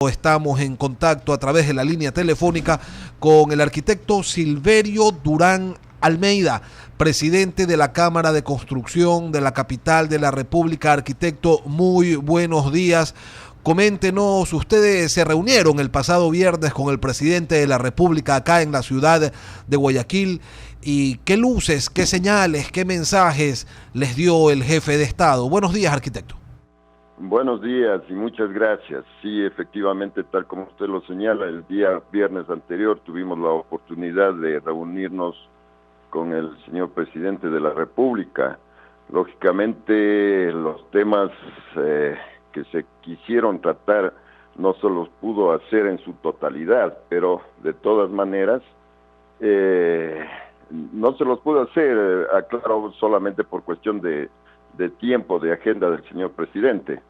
Estamos en contacto a través de la línea telefónica con el arquitecto Silverio Durán Almeida, presidente de la Cámara de Construcción de la capital de la República. Arquitecto, muy buenos días. Coméntenos, ustedes se reunieron el pasado viernes con el presidente de la República acá en la ciudad de Guayaquil. ¿Y qué luces, qué señales, qué mensajes les dio el jefe de Estado? Buenos días, arquitecto. Buenos días y muchas gracias. Sí, efectivamente, tal como usted lo señala, el día viernes anterior tuvimos la oportunidad de reunirnos con el señor presidente de la República. Lógicamente, los temas que se quisieron tratar no se los pudo hacer en su totalidad, pero de todas maneras no se los pudo hacer, aclaro, solamente por cuestión de tiempo, de agenda del señor presidente.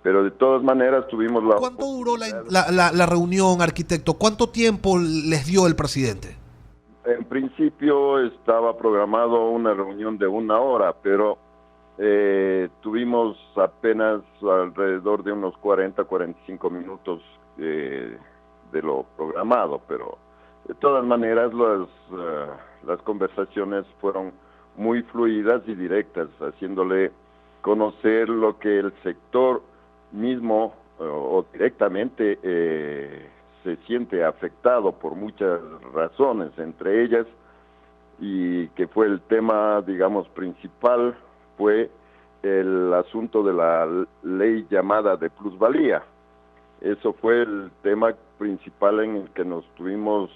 Pero de todas maneras tuvimos la... ¿Cuánto duró la reunión, arquitecto? ¿Cuánto tiempo les dio el presidente? En principio estaba programado una reunión de 1 hora, pero tuvimos apenas alrededor de unos 40-45 minutos de lo programado, pero de todas maneras las conversaciones fueron muy fluidas y directas, haciéndole conocer lo que el sector mismo o directamente se siente afectado por muchas razones, entre ellas, y que fue el tema, digamos, principal, fue el asunto de la ley llamada de plusvalía. Eso fue el tema principal en el que nos tuvimos,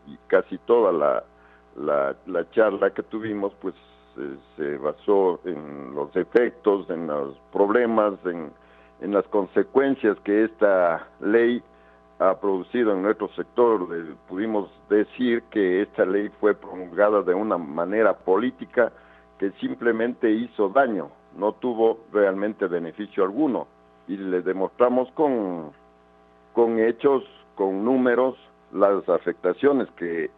y casi toda la charla que tuvimos, pues se basó en los efectos, en los problemas, en las consecuencias que esta ley ha producido en nuestro sector. Pudimos decir que esta ley fue promulgada de una manera política que simplemente hizo daño, no tuvo realmente beneficio alguno, y le demostramos con hechos, con números, las afectaciones que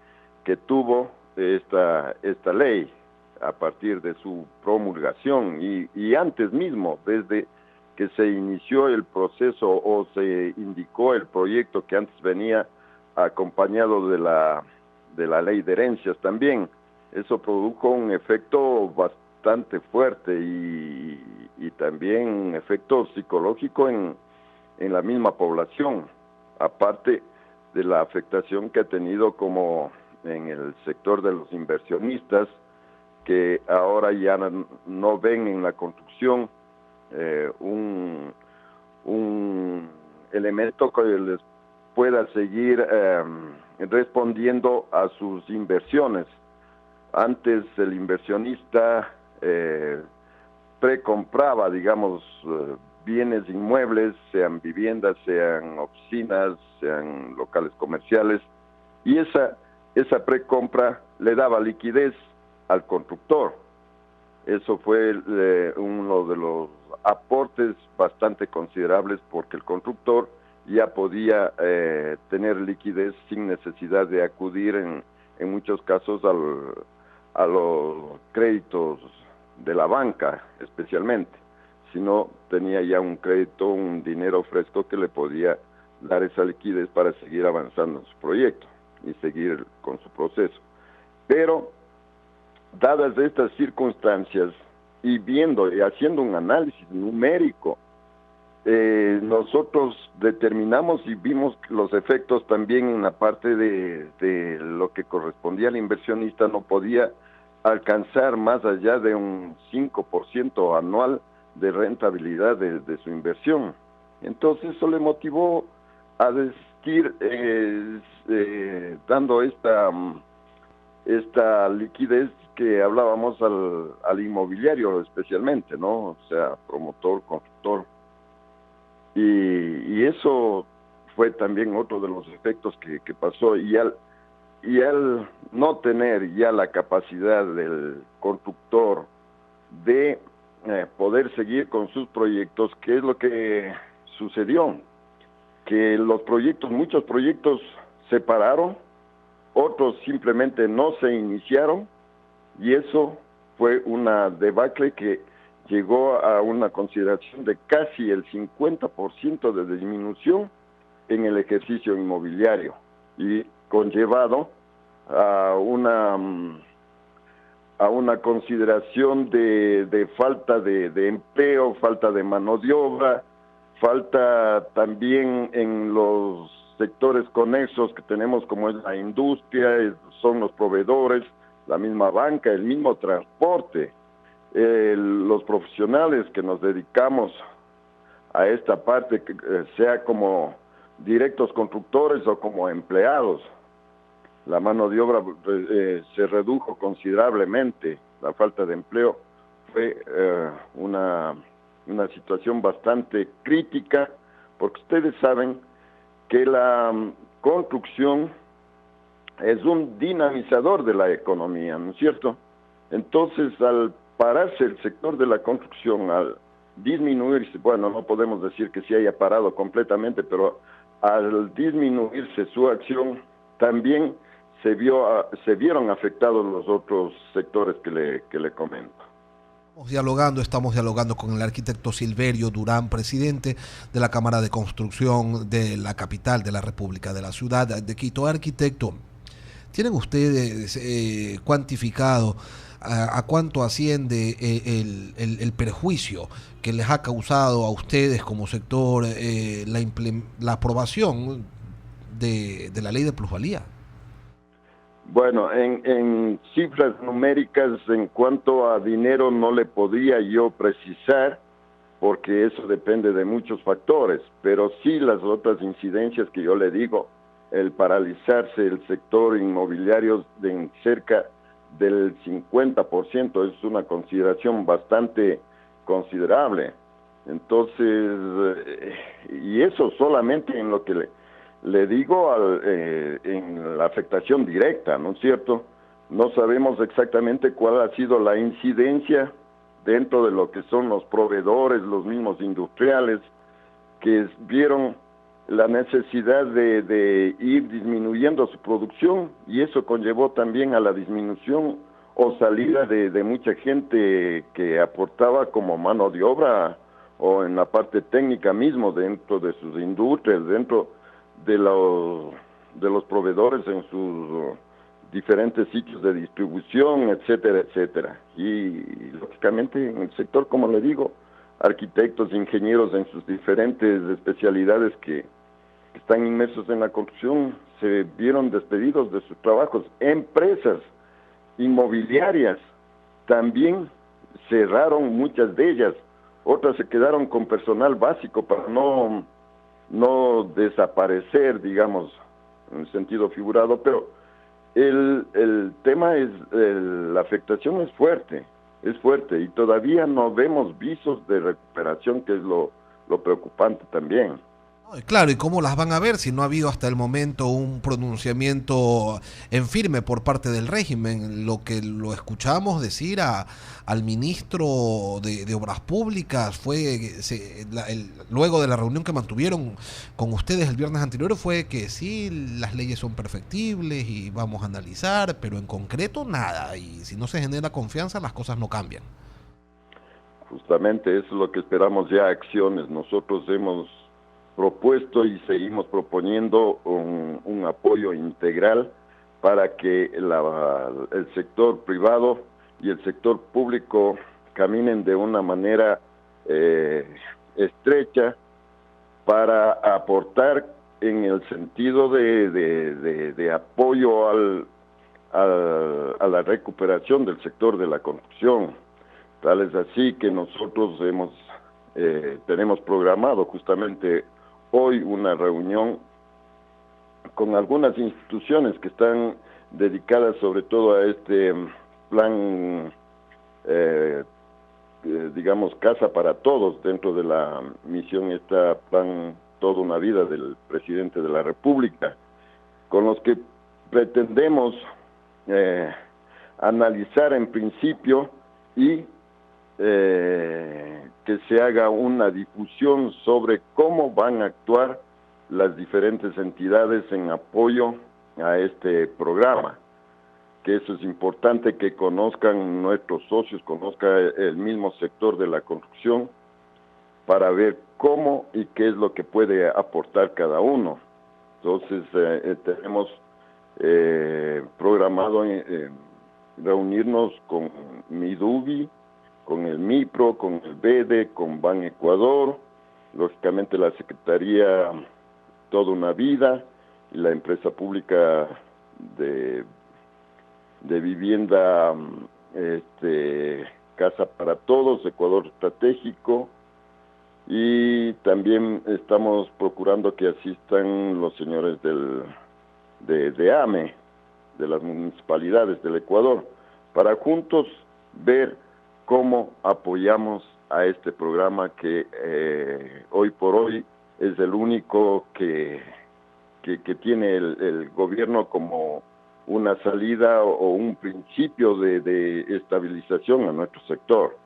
tuvo esta ley a partir de su promulgación y antes mismo, desde que se inició el proceso o se indicó el proyecto que antes venía acompañado de la ley de herencias también. Eso produjo un efecto bastante fuerte y también un efecto psicológico en la misma población, aparte de la afectación que ha tenido como en el sector de los inversionistas, que ahora ya no ven en la construcción un elemento que les pueda seguir respondiendo a sus inversiones. Antes el inversionista precompraba, digamos, bienes inmuebles, sean viviendas, sean oficinas, sean locales comerciales, y esa precompra le daba liquidez al constructor. Eso fue uno de los aportes bastante considerables, porque el constructor ya podía tener liquidez sin necesidad de acudir en muchos casos a los créditos de la banca especialmente, sino tenía ya un crédito, un dinero fresco que le podía dar esa liquidez para seguir avanzando en su proyecto y seguir con su proceso. Pero dadas estas circunstancias y viendo y haciendo un análisis numérico, nosotros determinamos y vimos los efectos también en la parte de lo que correspondía al inversionista. No podía alcanzar más allá de un 5% anual de rentabilidad de su inversión. Entonces eso le motivó a seguir dando esta liquidez que hablábamos al inmobiliario especialmente, ¿no? O sea, promotor, constructor. Y eso fue también otro de los efectos que pasó, y al no tener ya la capacidad del constructor de poder seguir con sus proyectos, ¿qué es lo que sucedió? Que muchos proyectos se pararon, otros simplemente no se iniciaron, y eso fue una debacle que llegó a una consideración de casi el 50% de disminución en el ejercicio inmobiliario y conllevado a una consideración de falta de empleo, falta de mano de obra, falta también en los sectores conexos que tenemos como es la industria, son los proveedores, la misma banca, el mismo transporte, los profesionales que nos dedicamos a esta parte, sea como directos constructores o como empleados. La mano de obra se redujo considerablemente, la falta de empleo fue una situación bastante crítica, porque ustedes saben que la construcción es un dinamizador de la economía, ¿no es cierto? Entonces, al pararse el sector de la construcción, al disminuirse, bueno, no podemos decir que se haya parado completamente, pero al disminuirse su acción, también se vieron afectados los otros sectores que le comento. Estamos dialogando con el arquitecto Silverio Durán, presidente de la Cámara de Construcción de la capital de la República, de la ciudad de Quito. Arquitecto, ¿tienen ustedes cuantificado a cuánto asciende el perjuicio que les ha causado a ustedes como sector la aprobación de la ley de plusvalía? Bueno, en cifras numéricas, en cuanto a dinero, no le podría yo precisar, porque eso depende de muchos factores, pero sí las otras incidencias que yo le digo, el paralizarse el sector inmobiliario en cerca del 50%, es una consideración bastante considerable. Entonces, y eso solamente en lo que le digo en la afectación directa, ¿no es cierto? No sabemos exactamente cuál ha sido la incidencia dentro de lo que son los proveedores, los mismos industriales, que vieron la necesidad de ir disminuyendo su producción, y eso conllevó también a la disminución o salida de mucha gente que aportaba como mano de obra o en la parte técnica mismo dentro de sus industrias, dentro de los proveedores en sus diferentes sitios de distribución, etcétera, etcétera. Y lógicamente en el sector, como le digo, arquitectos, ingenieros en sus diferentes especialidades que están inmersos en la construcción, se vieron despedidos de sus trabajos. Empresas inmobiliarias también cerraron muchas de ellas, otras se quedaron con personal básico para no desaparecer, digamos, en el sentido figurado, pero el tema es, la afectación es fuerte, y todavía no vemos visos de recuperación, que es lo preocupante también. Claro, ¿y cómo las van a ver si no ha habido hasta el momento un pronunciamiento en firme por parte del régimen? Lo que lo escuchamos decir al ministro de Obras Públicas luego de la reunión que mantuvieron con ustedes el viernes anterior, fue que sí, las leyes son perfectibles y vamos a analizar, pero en concreto nada, y si no se genera confianza las cosas no cambian. Justamente eso es lo que esperamos, ya acciones. Nosotros hemos propuesto y seguimos proponiendo un apoyo integral para que el sector privado y el sector público caminen de una manera estrecha para aportar en el sentido de apoyo a la recuperación del sector de la construcción. Tal es así que nosotros tenemos programado justamente hoy una reunión con algunas instituciones que están dedicadas sobre todo a este plan, digamos, Casa para Todos, dentro de la misión está Plan Toda una Vida del presidente de la República, con los que pretendemos analizar en principio y que se haga una difusión sobre cómo van a actuar las diferentes entidades en apoyo a este programa, que eso es importante que conozcan nuestros socios, conozca el mismo sector de la construcción, para ver cómo y qué es lo que puede aportar cada uno. Entonces tenemos programado reunirnos con Midubi, con el MIPRO, con el BEDE, con Ban Ecuador, lógicamente la Secretaría Toda una Vida y la empresa pública de vivienda Casa para Todos, Ecuador Estratégico, y también estamos procurando que asistan los señores de AME, de las municipalidades del Ecuador, para juntos ver cómo apoyamos a este programa que hoy por hoy es el único que tiene el gobierno como una salida o un principio de estabilización a nuestro sector.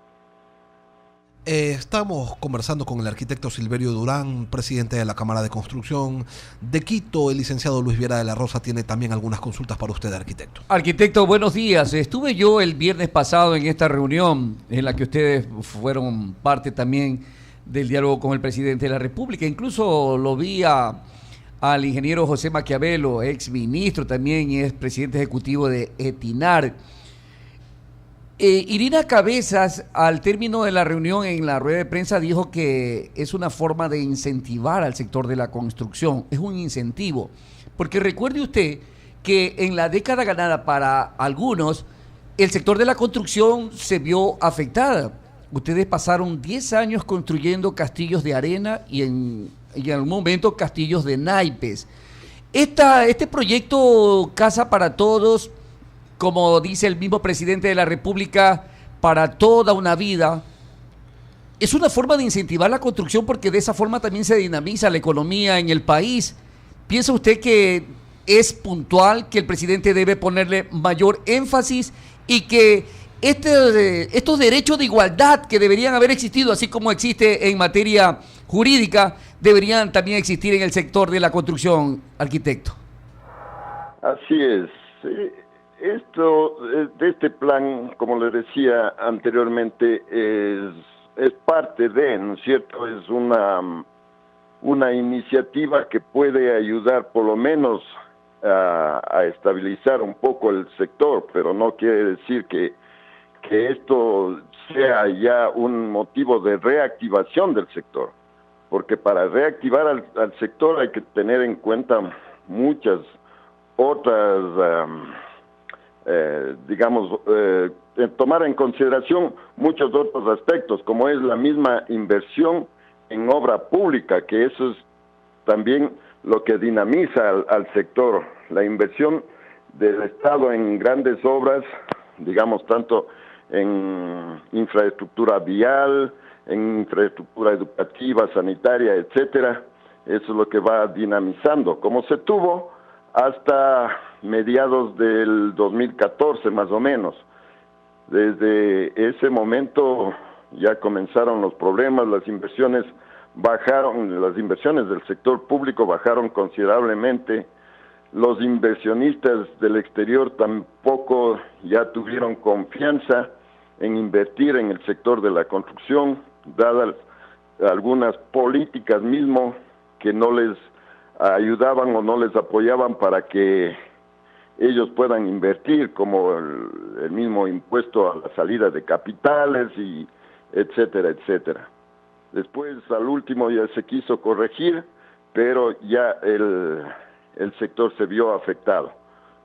Estamos conversando con el arquitecto Silverio Durán, presidente de la Cámara de Construcción de Quito. El licenciado Luis Viera de la Rosa tiene también algunas consultas para usted, arquitecto. Arquitecto, buenos días. Estuve yo el viernes pasado en esta reunión en la que ustedes fueron parte también del diálogo con el presidente de la República. Incluso lo vi al ingeniero José Maquiavelo, ex ministro también y es presidente ejecutivo de Etinar. Irina Cabezas, al término de la reunión en la rueda de prensa, dijo que es una forma de incentivar al sector de la construcción, es un incentivo, porque recuerde usted que en la década ganada para algunos, el sector de la construcción se vio afectada. Ustedes pasaron 10 años construyendo castillos de arena y en algún momento castillos de naipes. Este proyecto Casa para Todos, como dice el mismo presidente de la República, para toda una vida, es una forma de incentivar la construcción porque de esa forma también se dinamiza la economía en el país. ¿Piensa usted que es puntual, que el presidente debe ponerle mayor énfasis y que estos derechos de igualdad que deberían haber existido, así como existe en materia jurídica, deberían también existir en el sector de la construcción, arquitecto? Así es. Esto, de este plan, como le decía anteriormente, es parte de, ¿no es cierto? Es una iniciativa que puede ayudar por lo menos a estabilizar un poco el sector, pero no quiere decir que esto sea ya un motivo de reactivación del sector, porque para reactivar al sector hay que tener en cuenta muchas otras tomar en consideración muchos otros aspectos, como es la misma inversión en obra pública, que eso es también lo que dinamiza al sector, la inversión del Estado en grandes obras, digamos, tanto en infraestructura vial, en infraestructura educativa, sanitaria, etcétera. Eso es lo que va dinamizando, como se tuvo hasta mediados del 2014 más o menos. Desde ese momento ya comenzaron los problemas, las inversiones bajaron, las inversiones del sector público bajaron considerablemente, los inversionistas del exterior tampoco ya tuvieron confianza en invertir en el sector de la construcción, dadas algunas políticas mismo que no les ayudaban o no les apoyaban para que ellos puedan invertir, como el mismo impuesto a la salida de capitales y etcétera, etcétera. Después, al último, ya se quiso corregir, pero ya el sector se vio afectado.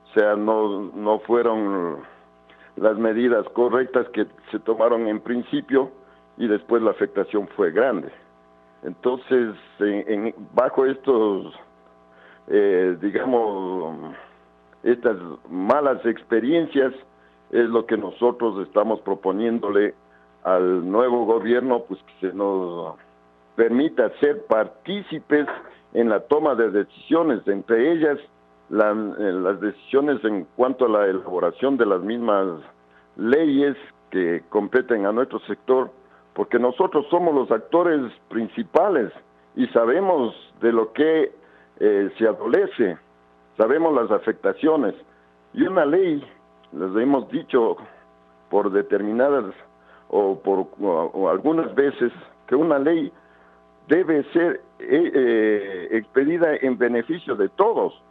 O sea, no fueron las medidas correctas que se tomaron en principio y después la afectación fue grande. Entonces, bajo estos, estas malas experiencias, es lo que nosotros estamos proponiéndole al nuevo gobierno, pues que se nos permita ser partícipes en la toma de decisiones, entre ellas las decisiones en cuanto a la elaboración de las mismas leyes que competen a nuestro sector, porque nosotros somos los actores principales y sabemos de lo que se adolece, sabemos las afectaciones, y una ley, les hemos dicho por determinadas o algunas veces, que una ley debe ser expedida en beneficio de todos,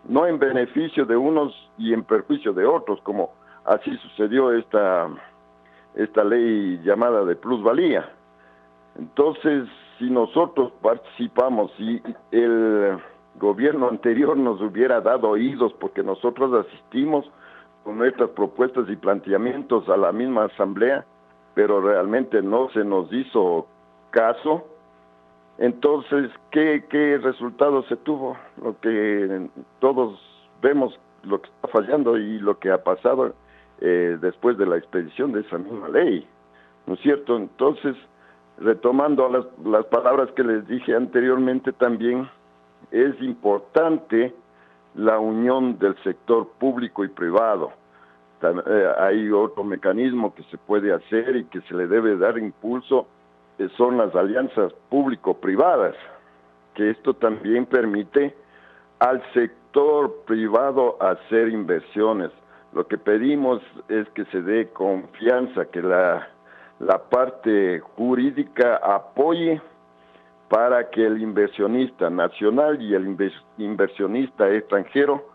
no en beneficio de unos y en perjuicio de otros, como así sucedió esta ley llamada de plusvalía. Entonces, si nosotros participamos, si el gobierno anterior nos hubiera dado oídos, porque nosotros asistimos con nuestras propuestas y planteamientos a la misma asamblea, pero realmente no se nos hizo caso, entonces, ¿qué resultado se tuvo? Lo que todos vemos, lo que está fallando y lo que ha pasado después de la expedición de esa misma ley, ¿no es cierto? Entonces, retomando las palabras que les dije anteriormente también, es importante la unión del sector público y privado. Hay otro mecanismo que se puede hacer y que se le debe dar impulso, que son las alianzas público-privadas, que esto también permite al sector privado hacer inversiones. Lo que pedimos es que se dé confianza, que la parte jurídica apoye para que el inversionista nacional y el inversionista extranjero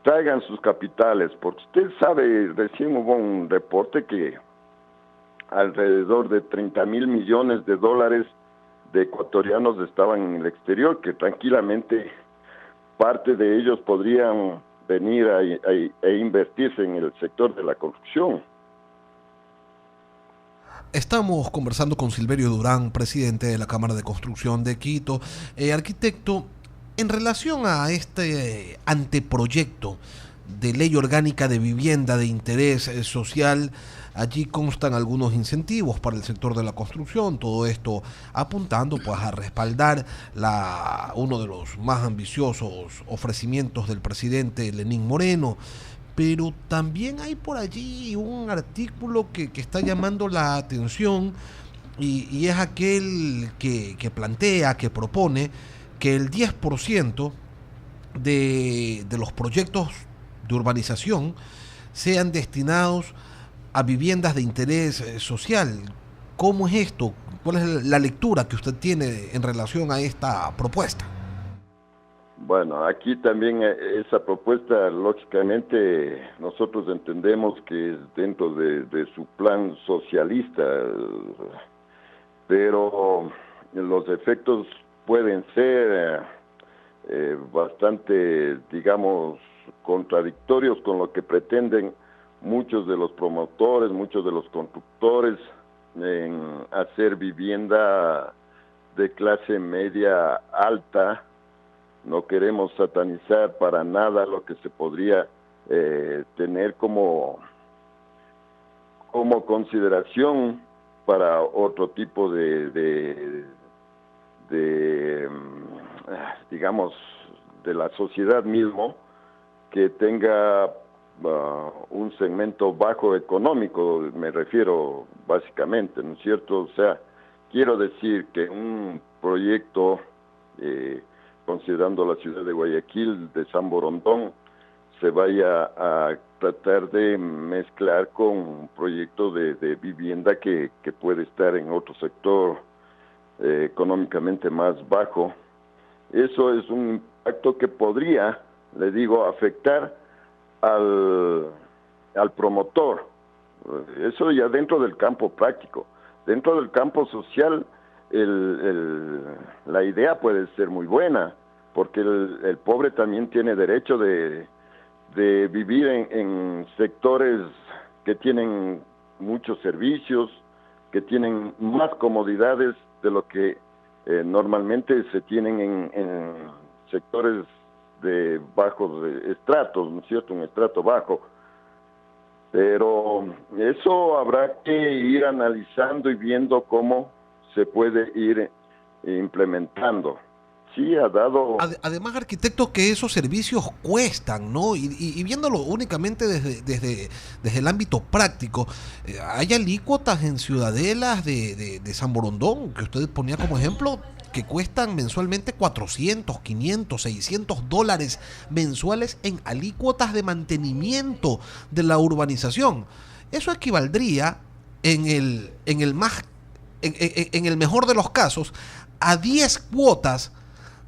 traigan sus capitales, porque usted sabe, recién hubo un reporte que alrededor de 30,000 millones de dólares de ecuatorianos estaban en el exterior, que tranquilamente parte de ellos podrían venir a invertirse en el sector de la construcción. Estamos conversando con Silverio Durán, presidente de la Cámara de Construcción de Quito. Arquitecto, en relación a este anteproyecto de ley orgánica de vivienda de interés social, allí constan algunos incentivos para el sector de la construcción, todo esto apuntando pues a respaldar uno de los más ambiciosos ofrecimientos del presidente Lenín Moreno. Pero también hay por allí un artículo que está llamando la atención y es aquel que plantea, que propone que el 10% de los proyectos de urbanización sean destinados a viviendas de interés social. ¿Cómo es esto? ¿Cuál es la lectura que usted tiene en relación a esta propuesta? Bueno, aquí también esa propuesta, lógicamente, nosotros entendemos que es dentro de su plan socialista, pero los efectos pueden ser bastante, digamos, contradictorios con lo que pretenden muchos de los promotores, muchos de los constructores en hacer vivienda de clase media alta. No queremos satanizar para nada lo que se podría tener como consideración para otro tipo digamos, de la sociedad mismo, que tenga un segmento bajo económico, me refiero básicamente, ¿no es cierto? O sea, quiero decir que un proyecto, considerando la ciudad de Guayaquil, de San Borondón, se vaya a tratar de mezclar con un proyecto de vivienda que puede estar en otro sector económicamente más bajo. Eso es un impacto que podría, le digo, afectar al promotor. Eso ya dentro del campo práctico. Dentro del campo social, la idea puede ser muy buena, porque el pobre también tiene derecho de vivir en sectores que tienen muchos servicios, que tienen más comodidades de lo que normalmente se tienen en sectores de bajos estratos, ¿no es cierto?, un estrato bajo. Pero eso habrá que ir analizando y viendo cómo se puede ir implementando. Sí, ha dado... Además, arquitecto, que esos servicios cuestan, ¿no? Y viéndolo únicamente desde el ámbito práctico, hay alícuotas en ciudadelas de San Borondón, que usted ponía como ejemplo, que cuestan mensualmente 400, 500, 600 dólares mensuales en alícuotas de mantenimiento de la urbanización. Eso equivaldría en el mejor de los casos a 10 cuotas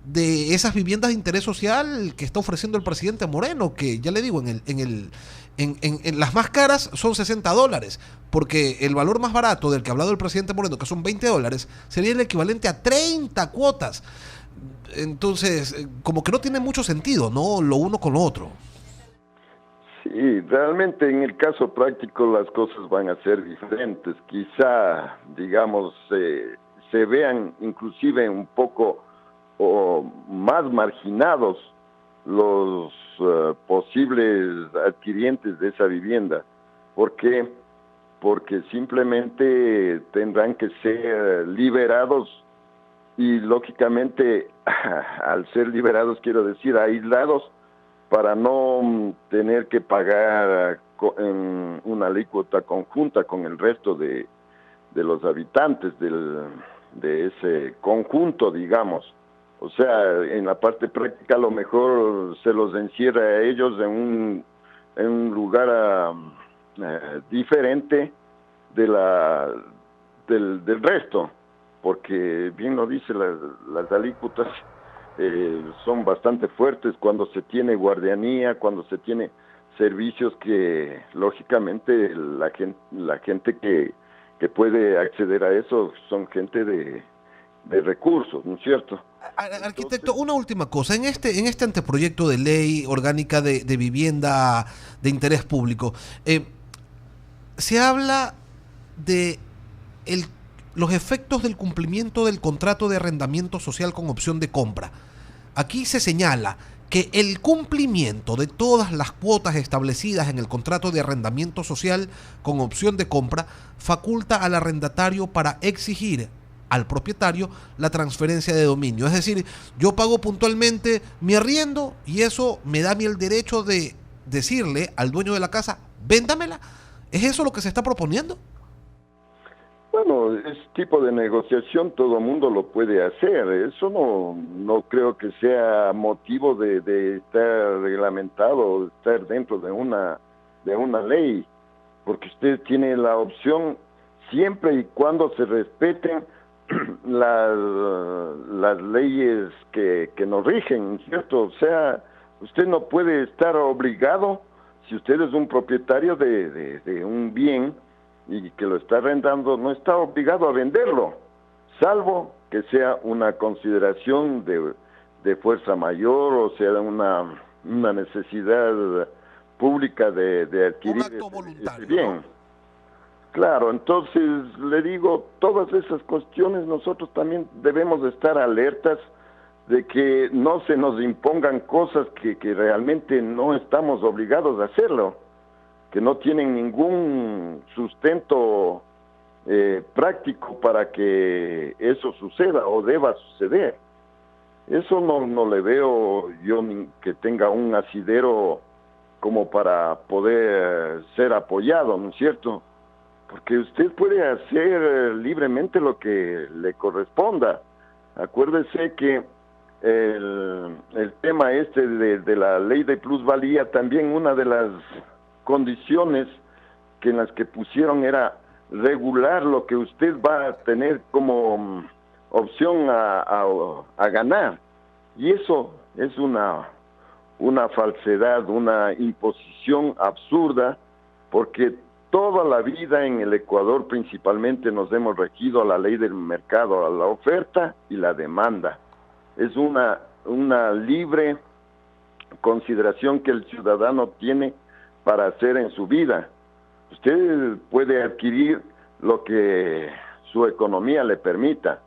de esas viviendas de interés social que está ofreciendo el presidente Moreno, que ya le digo, en las más caras son $60, porque el valor más barato del que ha hablado el presidente Moreno, que son $20, sería el equivalente a 30 cuotas. Entonces, como que no tiene mucho sentido, ¿no? Lo uno con lo otro. Sí, realmente en el caso práctico las cosas van a ser diferentes. Quizá, digamos, se vean inclusive un poco o más marginados los posibles adquirientes de esa vivienda. ¿Por qué? Porque simplemente tendrán que ser liberados y lógicamente al ser liberados quiero decir aislados para no tener que pagar en una alícuota conjunta con el resto de los habitantes de ese conjunto, digamos. O sea, en la parte práctica a lo mejor se los encierra a ellos en un lugar diferente del resto, porque bien lo dice, las alícuotas son bastante fuertes cuando se tiene guardianía, cuando se tiene servicios que lógicamente la gente que puede acceder a eso son gente de recursos, ¿no es cierto? Arquitecto, una última cosa. En este anteproyecto de ley orgánica de vivienda de interés público, se habla de los efectos del cumplimiento del contrato de arrendamiento social con opción de compra. Aquí se señala que el cumplimiento de todas las cuotas establecidas en el contrato de arrendamiento social con opción de compra faculta al arrendatario para exigir al propietario la transferencia de dominio. Es decir, yo pago puntualmente mi arriendo y eso me da a mí el derecho de decirle al dueño de la casa, véndamela. ¿Es eso lo que se está proponiendo? Bueno, ese tipo de negociación todo el mundo lo puede hacer. Eso no creo que sea motivo de estar reglamentado, de estar dentro de una ley, porque usted tiene la opción siempre y cuando se respeten las leyes que nos rigen, ¿cierto? O sea, usted no puede estar obligado, si usted es un propietario de un bien y que lo está arrendando, no está obligado a venderlo, salvo que sea una consideración de fuerza mayor, o sea, una necesidad pública de adquirir un acto voluntario, ese bien. ¿No? Claro, entonces le digo, todas esas cuestiones nosotros también debemos de estar alertas de que no se nos impongan cosas que realmente no estamos obligados a hacerlo, que no tienen ningún sustento práctico para que eso suceda o deba suceder. Eso no le veo yo que tenga un asidero como para poder ser apoyado, ¿no es cierto? Porque usted puede hacer libremente lo que le corresponda. Acuérdese que el tema de la ley de plusvalía, también una de las condiciones que en las que pusieron era regular lo que usted va a tener como opción a ganar. Y eso es una falsedad, una imposición absurda, porque toda la vida en el Ecuador principalmente nos hemos regido a la ley del mercado, a la oferta y la demanda. Es una libre consideración que el ciudadano tiene para hacer en su vida. Usted puede adquirir lo que su economía le permita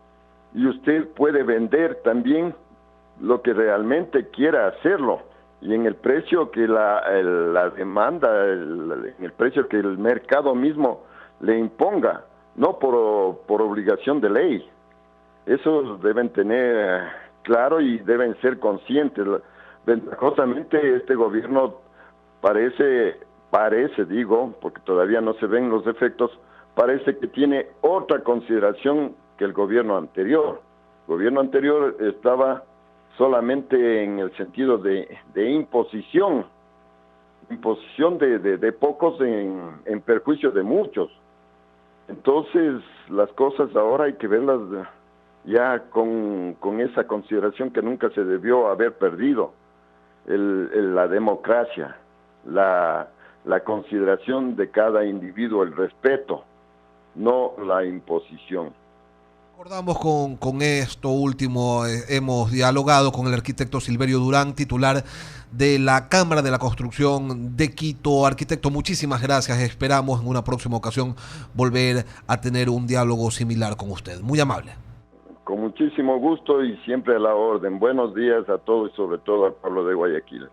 y usted puede vender también lo que realmente quiera hacerlo y en el precio que la demanda, en el precio que el mercado mismo le imponga, no por obligación de ley. Eso deben tener claro y deben ser conscientes. Ventajosamente este gobierno parece, digo, porque todavía no se ven los efectos, parece que tiene otra consideración que el gobierno anterior. El gobierno anterior estaba solamente en el sentido de imposición de pocos en perjuicio de muchos. Entonces las cosas ahora hay que verlas ya con esa consideración que nunca se debió haber perdido, la democracia, la consideración de cada individuo, el respeto, no la imposición. Recordamos con esto último, hemos dialogado con el arquitecto Silverio Durán, titular de la Cámara de la Construcción de Quito. Arquitecto, muchísimas gracias. Esperamos en una próxima ocasión volver a tener un diálogo similar con usted. Muy amable. Con muchísimo gusto y siempre a la orden. Buenos días a todos y sobre todo al pueblo de Guayaquil.